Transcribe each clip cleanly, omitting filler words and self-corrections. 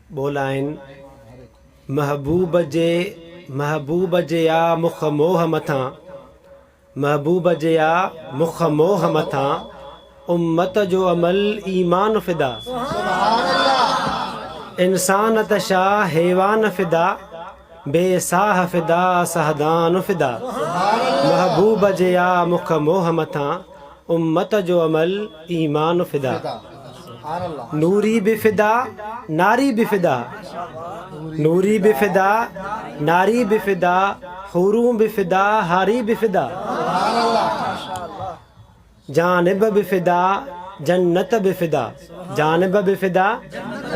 बोलाइन महबूब जे या मुख मोह मथां, महबूब जे या मुख मोह मथां उम्मत जो अमल ईमान फिदा। इंसान तशा हैवान फिदा, बेसाह फिदा सहदान फिदा। महबूब जे या मुख मोह मथां उम्मत जो अमल ईमान फिदा। नूरी बिफिदा नारी बिफिदा, नूरी बिफिदा नारी बिफिदा, हुरू बिफिदा हारी बिफिदा। जानिब बिफिदा जन्नत बिफिदा, जानिब बिफिदा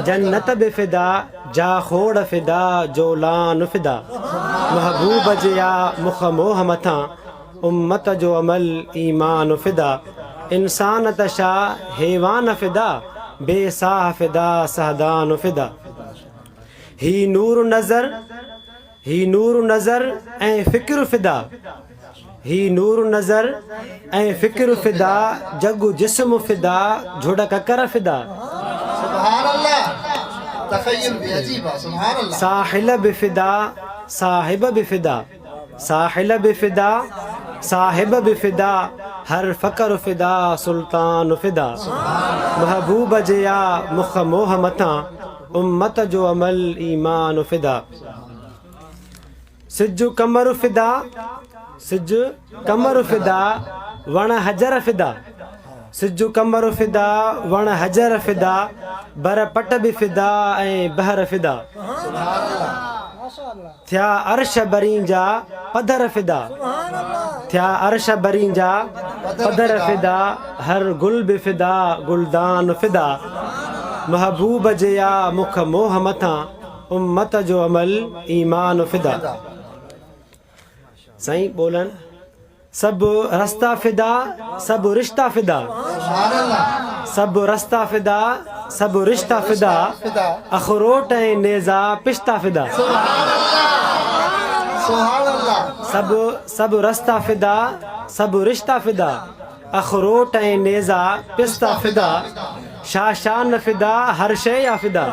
जन्नत बिफिदा, जा खोड़ फिदा जोलान फिदा। महबूब जे या मुख मोह मथां उम्मत जो अमल ईमान फिदा। इंसान तशा हैवान फिदा, बेसाह फिदा सहदान फिदा। ही नूर नज़र, ही नूर नज़र ऐं फ़िक्र फिदा, ही नूर नज़र ऐं फ़िक्र फिदा, जग जिस्म फिदा झुड़ ककर फिदा। साहिल बिफिदा साहिब बिफिदा, साहिल बिफिदा साहिब बिफिदा, हर फ़कर फिदा सुल्तान फिदा। महबूब जे या मुख मोह मथां उम्मत जो अमल ईमान फिदा। सिज कमर फिदा, सिज कमर फिदा, वण हजर फिदा, सिज कमर फिदा वण हजर फिदा, बर पट बि फिदा ऐं बहर फिदा। थिया अर्श बरीं जा पधर फिदा, थिया अर्श बरीं जा पधर फिदा, हर गुल बि फिदा गुलदान फिदा। महबूब जे या मुख मोह मथां उम्मत जो अमल ईमान फिदा। साईं बोलन सब रस्ता फिदा सब रिश्ता फिदा, सब रस्ता फिदा सब रिश्ता फिदा, अखरोट ऐं नेज़ा पिश्ता फिदा। सब रस्ता फिदा सब रिश्ता फिदा, अखरोट ऐं नेज़ा पिस्ता फिदा। शाशान फिदा हर शइ या फिदा,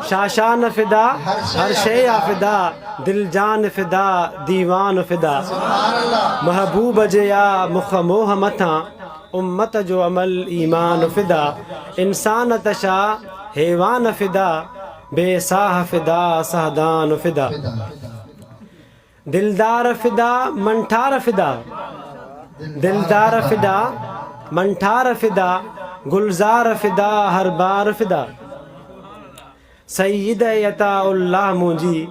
शाशान फिदा हर शइ या फिदा, दिल जान फिदा दीवान फिदा। महबूब जे या मुख मोह मथां उम्मत जो अमल ईमान फिदा। इंसान तशा हैवान फिदा, बेसाह फिदा सहदान फिदा। दिलदार फिदा मनठार फिदा, दिलदार फिदा मनठार फिदा, गुलजार फिदा हर बार फिदा। सईद यताउल्लाह मुंहिंजी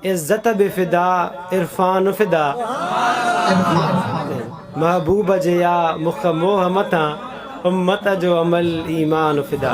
इज़्ज़त बि फिदा इरफान फिदा। महबूब जे या मुख मोह मथां उम्मत जो अमल ईमान फिदा।